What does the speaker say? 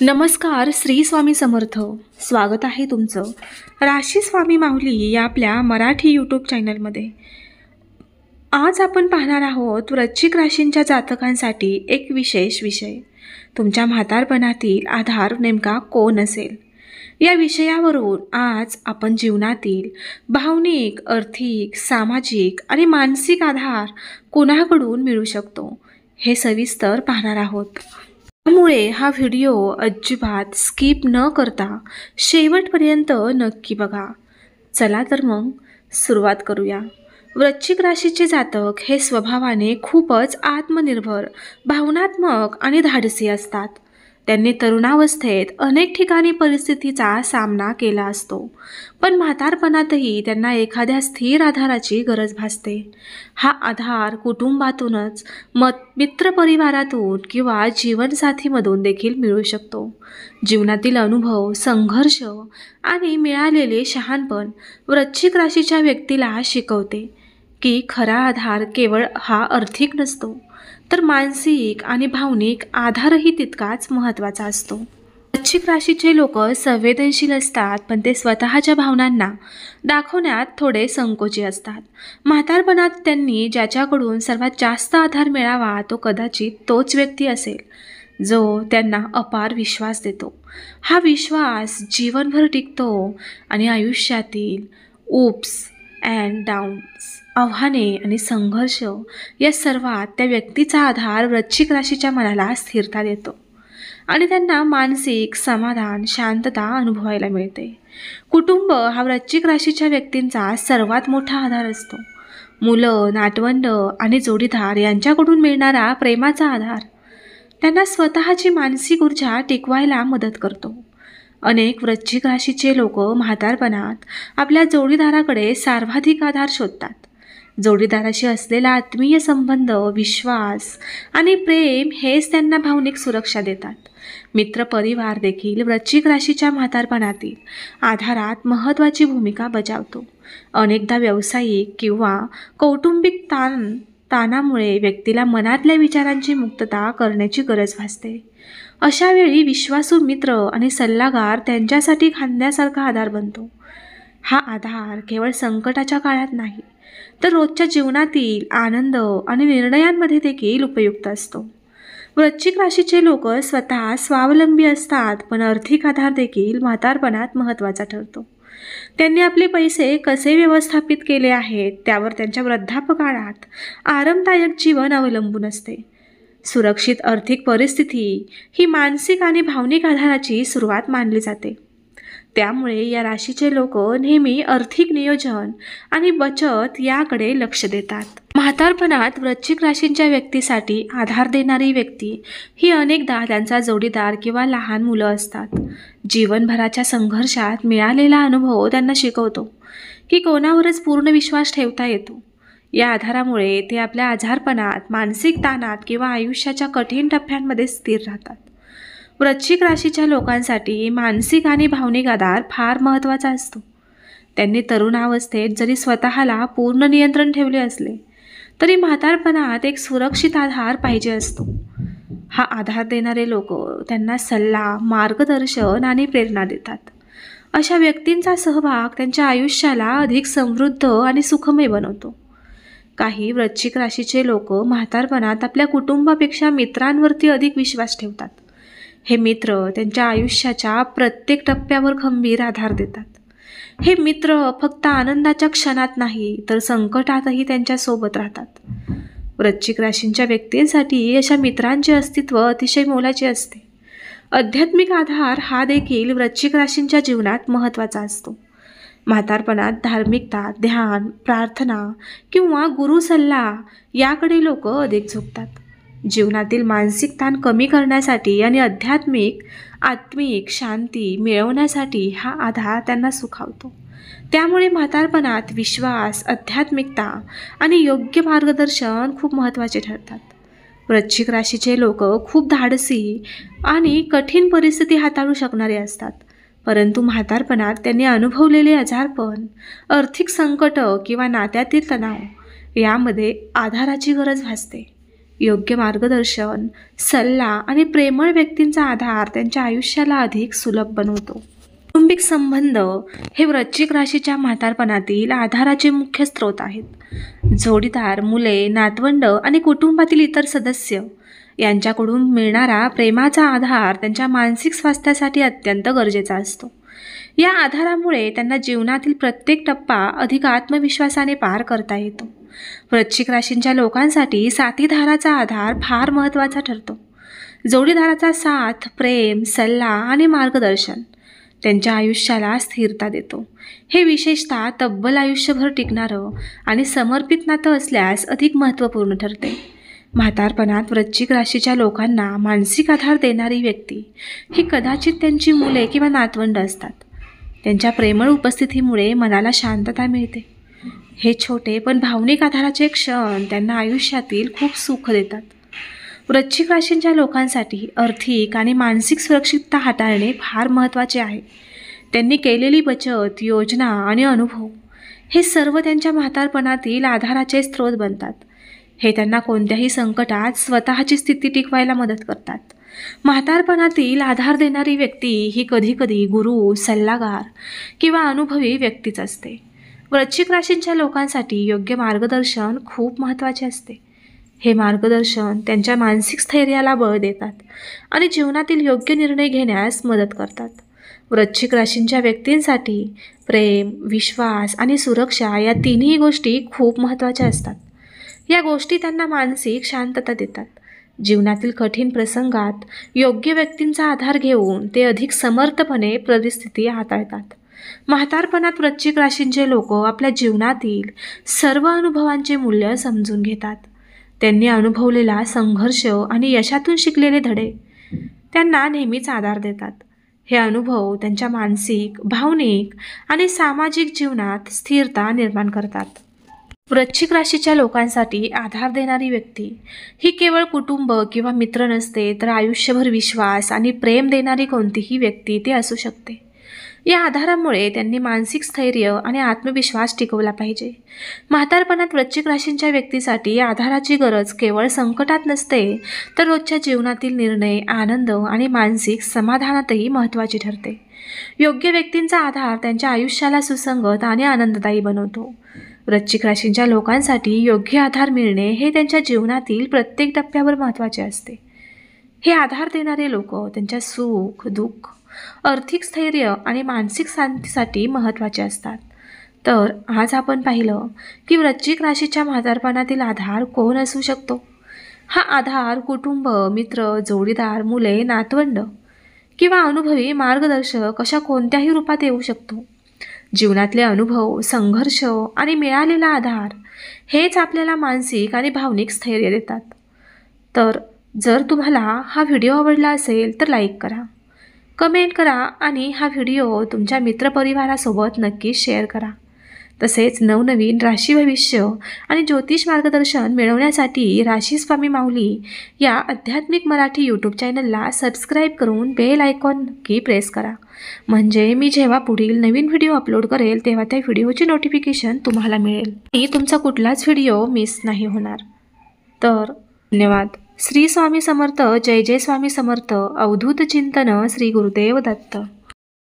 नमस्कार, श्री स्वामी समर्थ. स्वागत आहे तुमचं राशी स्वामी माऊली या आपल्या मराठी यूट्यूब चॅनलमध्ये. आज आपण पाहणार आहोत वृश्चिक राशींच्या जातकांसाठी एक विशेष विषय. तुमच्या म्हातारपणातील आधार नेमका कोण असेल या विषयावरून आज आपण जीवनातील भावनिक, आर्थिक, सामाजिक आणि मानसिक आधार कोणाकडून मिळू शकतो हे सविस्तर पाहणार आहोत. त्यामुळे हा व्हिडिओ अजिबात स्किप न करता शेवटपर्यंत नक्की बघा. चला तर मग सुरुवात करूया. वृश्चिक राशीचे जातक हे स्वभावाने खूपच आत्मनिर्भर, भावनात्मक आणि धाडसी असतात. त्यांनी तरुणावस्थेत अनेक ठिकाणी परिस्थितीचा सामना केला असतो, पण म्हातारपणातही त्यांना एखाद्या स्थिर आधाराची गरज भासते. हा आधार कुटुंबातूनच, मित्रपरिवारातून किंवा जीवनसाथीमधून देखील मिळू शकतो. जीवनातील अनुभव, संघर्ष आणि मिळालेले शहाणपण वृश्चिक राशीच्या व्यक्तीला शिकवते की खरा आधार केवळ हा आर्थिक नसतो, तर मानसिक आणि भावनिक आधारही तितकाच महत्त्वाचा असतो. वृश्चिक राशीचे लोक संवेदनशील असतात, पण ते स्वतःच्या भावनांना दाखवण्यात थोडे संकोची असतात. म्हातारपणात त्यांनी ज्याच्याकडून सर्वात जास्त आधार मिळावा तो कदाचित तोच व्यक्ती असेल जो त्यांना अपार विश्वास देतो. हा विश्वास जीवनभर टिकतो आणि आयुष्यातील उप्स अँड डाऊन्स, आव्हाने आणि संघर्ष या सर्वात त्या व्यक्तीचा आधार वृश्चिक राशीच्या मनाला स्थिरता देतो आणि त्यांना मानसिक समाधान, शांतता अनुभवायला मिळते. कुटुंब हा वृश्चिक राशीच्या व्यक्तींचा सर्वात मोठा आधार असतो. मुलं, नातवंड आणि जोडीदार यांच्याकडून मिळणारा प्रेमाचा आधार त्यांना स्वतःची मानसिक ऊर्जा टिकवायला मदत करतो. अनेक वृश्चिक राशीचे लोक म्हातारपणात आपल्या जोडीदाराकडे सर्वाधिक आधार शोधतात. जोडीदाराशी असलेला आत्मीय संबंध, विश्वास आणि प्रेम हेच त्यांना भावनिक सुरक्षा देतात. मित्रपरिवार देखील वृश्चिक राशीच्या म्हातारपणातील आधारात महत्त्वाची भूमिका बजावतो. अनेकदा व्यावसायिक किंवा कौटुंबिक ताणामुळे व्यक्तीला मनातल्या विचारांची मुक्तता करण्याची गरज भासते. अशा वेळी विश्वासू मित्र आणि सल्लागार त्यांच्यासाठी खांद्यासारखा आधार बनतो. हा आधार केवळ संकटाच्या काळात नाही, तर रोजच्या जीवनातील आनंद आणि निर्णयांमध्ये देखील उपयुक्त असतो. वृश्चिक राशीचे लोक स्वतः स्वावलंबी असतात, पण आर्थिक आधार देखील म्हातारपणात महत्त्वाचा ठरतो. त्यांनी आपले पैसे कसे व्यवस्थापित केले आहेत त्यावर त्यांच्या वृद्धापकाळात आरामदायक जीवन अवलंबून असते. सुरक्षित आर्थिक परिस्थिती ही मानसिक आणि भावनिक आधाराची सुरुवात मानली जाते. त्यामुळे या राशीचे लोक नेहमी आर्थिक नियोजन आणि बचत याकडे लक्ष देतात. म्हातारपणात वृश्चिक राशींच्या व्यक्तीसाठी आधार देणारी व्यक्ती ही अनेकदा त्यांचा जोडीदार किंवा लहान मुलं असतात. जीवनभराच्या संघर्षात मिळालेला अनुभव त्यांना शिकवतो की कोणावरच पूर्ण विश्वास ठेवता येतो. या आधारामुळे ते आपल्या आजारपणात, मानसिक ताणात किंवा आयुष्याच्या कठीण टप्प्यांमध्ये स्थिर राहतात. वृश्चिक राशीच्या लोकांसाठी मानसिक आणि भावनिक आधार फार महत्त्वाचा असतो. त्यांनी तरुणावस्थेत जरी स्वतःला पूर्ण नियंत्रण ठेवले असले तरी म्हातारपणात एक सुरक्षित आधार पाहिजे असतो. हा आधार देणारे लोक त्यांना सल्ला, मार्गदर्शन आणि प्रेरणा देतात. अशा व्यक्तींचा सहभाग त्यांच्या आयुष्याला अधिक समृद्ध आणि सुखमय बनवतो. काही वृश्चिक राशीचे लोक म्हातारपणात आपल्या कुटुंबापेक्षा मित्रांवरती अधिक विश्वास ठेवतात. हे मित्र त्यांच्या आयुष्याच्या प्रत्येक टप्प्यावर खंबीर आधार देतात. हे मित्र फक्त आनंदाच्या क्षणात नाही, तर संकटातही त्यांच्या सोबत राहतात. वृश्चिक राशींच्या व्यक्तींसाठी अशा मित्रांचे अस्तित्व अतिशय मोलाचे असते. आध्यात्मिक आधार हा देखील वृश्चिक राशींच्या जीवनात महत्त्वाचा असतो. म्हातारपणात धार्मिकता, ध्यान, प्रार्थना किंवा गुरु सल्ला याकडे लोक अधिक झुकतात. जीवनातील मानसिक ताण कमी करण्यासाठी आणि आत्मिक शांती मिळवण्यासाठी हा आधार त्यांना सुखावतो. त्यामुळे म्हातारपणात विश्वास, आध्यात्मिकता आणि योग्य मार्गदर्शन खूप महत्त्वाचे ठरतात. वृश्चिक राशीचे लोक खूप धाडसी आणि कठीण परिस्थिती हाताळू शकणारे असतात, परंतु म्हातारपणात त्यांनी अनुभवलेले आजारपण, आर्थिक संकट किंवा नात्यातील तणाव यामध्ये आधाराची गरज भासते. योग्य मार्गदर्शन, सल्ला आणि प्रेमळ व्यक्तींचा आधार त्यांच्या आयुष्याला अधिक सुलभ बनवतो. कौटुंबिक संबंध हे वृश्चिक राशीच्या म्हातारपणातील आधाराचे मुख्य स्रोत आहेत. जोडीदार, मुले, नातवंड आणि कुटुंबातील इतर सदस्य यांच्याकडून मिळणारा प्रेमाचा आधार त्यांच्या मानसिक स्वास्थ्यासाठी अत्यंत गरजेचा असतो. या आधारामुळे त्यांना जीवनातील प्रत्येक टप्पा अधिक आत्मविश्वासाने पार करता येतो. वृश्चिक राशींच्या लोकांसाठी साथीदाराचा आधार फार महत्त्वाचा ठरतो. जोडीदाराचा साथ, प्रेम, सल्ला आणि मार्गदर्शन त्यांच्या आयुष्याला स्थिरता देतो. हे विशेषतः तब्बल आयुष्यभर टिकणारं आणि समर्पित नातं असल्यास अधिक महत्त्वपूर्ण ठरते. म्हातारपणात वृश्चिक राशीच्या लोकांना मानसिक आधार देणारी व्यक्ती ही कदाचित त्यांची मुले किंवा नातवंड असतात. त्यांच्या प्रेमळ उपस्थितीमुळे मनाला शांतता मिळते. हे छोटे पण भावनिक आधाराचे क्षण त्यांना आयुष्यातील खूप सुख देतात. वृश्चिक राशींच्या लोकांसाठी आर्थिक आणि मानसिक सुरक्षितता हाताळणे फार महत्त्वाचे आहे. त्यांनी केलेली बचत, योजना आणि अनुभव हे सर्व त्यांच्या म्हातारपणातील आधाराचे स्रोत बनतात. हे त्यांना कोणत्याही संकटात स्वतःची स्थिती टिकवायला मदत करतात. म्हातारपणातील आधार देणारी व्यक्ती ही कधीकधी गुरु, सल्लागार किंवा अनुभवी व्यक्तीच असते. वृश्चिक राशींच्या लोकांसाठी योग्य मार्गदर्शन खूप महत्त्वाचे असते. हे मार्गदर्शन त्यांच्या मानसिक स्थैर्याला बळ देतात आणि जीवनातील योग्य निर्णय घेण्यास मदत करतात. वृश्चिक राशींच्या व्यक्तींसाठी प्रेम, विश्वास आणि सुरक्षा या तिन्ही गोष्टी खूप महत्त्वाच्या असतात. या गोष्टी त्यांना मानसिक शांतता देतात. जीवनातील कठीण प्रसंगात योग्य व्यक्तींचा आधार घेऊन ते अधिक समर्थपणे परिस्थिती हाताळतात. म्हातारपणात वृश्चिक राशींचे लोक आपल्या जीवनातील सर्व अनुभवांचे मूल्य समजून घेतात. त्यांनी अनुभवलेला संघर्ष आणि यशातून शिकलेले धडे त्यांना नेहमीच आधार देतात. हे अनुभव त्यांच्या मानसिक, भावनिक आणि सामाजिक जीवनात स्थिरता निर्माण करतात. वृश्चिक राशीच्या लोकांसाठी आधार देणारी व्यक्ती ही केवळ कुटुंब किंवा मित्र नसते, तर आयुष्यभर विश्वास आणि प्रेम देणारी कोणतीही व्यक्ती ते असू शकते. या आधारामुळे त्यांनी मानसिक स्थैर्य आणि आत्मविश्वास टिकवला पाहिजे. म्हातारपणात वृश्चिक राशींच्या व्यक्तीसाठी आधाराची गरज केवळ संकटात नसते, तर रोजच्या जीवनातील निर्णय, आनंद आणि मानसिक समाधानातही महत्त्वाची ठरते. योग्य व्यक्तींचा आधार त्यांच्या आयुष्याला सुसंगत आणि आनंददायी बनवतो. वृश्चिक राशींच्या लोकांसाठी योग्य आधार मिळणे हे त्यांच्या जीवनातील प्रत्येक टप्प्यावर महत्त्वाचे असते. हे आधार देणारे लोक त्यांच्या सुख, दुःख, आर्थिक स्थैर्य आणि मानसिक शांतीसाठी महत्त्वाचे असतात. तर आज आपण पाहिलं की वृश्चिक राशीच्या म्हातारपणातील आधार कोण असू शकतो. हा आधार कुटुंब, मित्र, जोडीदार, मुले, नातवंड किंवा अनुभवी मार्गदर्शक अशा कोणत्याही रूपात येऊ शकतो. जीवनातले अनुभव, संघर्ष आणि मिळालेला आधार हेच आपल्याला मानसिक आणि भावनिक स्थैर्य देतात. तर जर तुम्हाला हा व्हिडिओ आवडला असेल तर लाईक करा, कमेंट करा आणि हा व्हिडिओ तुमच्या मित्रपरिवारासोबत नक्की शेअर करा. तसेच नवनवीन राशी भविष्य आणि ज्योतिष मार्गदर्शन मिळवण्यासाठी राशी स्वामी माऊली या आध्यात्मिक मराठी यूट्यूब चॅनलला सबस्क्राईब करून बेल आयकॉन नक्की प्रेस करा. म्हणजे मी जेव्हा पुढील नवीन व्हिडिओ अपलोड करेल तेव्हा त्या व्हिडिओची नोटिफिकेशन तुम्हाला मिळेल आणि तुमचा कुठलाच व्हिडिओ मिस नाही होणार. तर धन्यवाद. श्री स्वामी समर्थ. जय जय स्वामी समर्थ. अवधूत चिंतन. श्री गुरुदेव दत्त.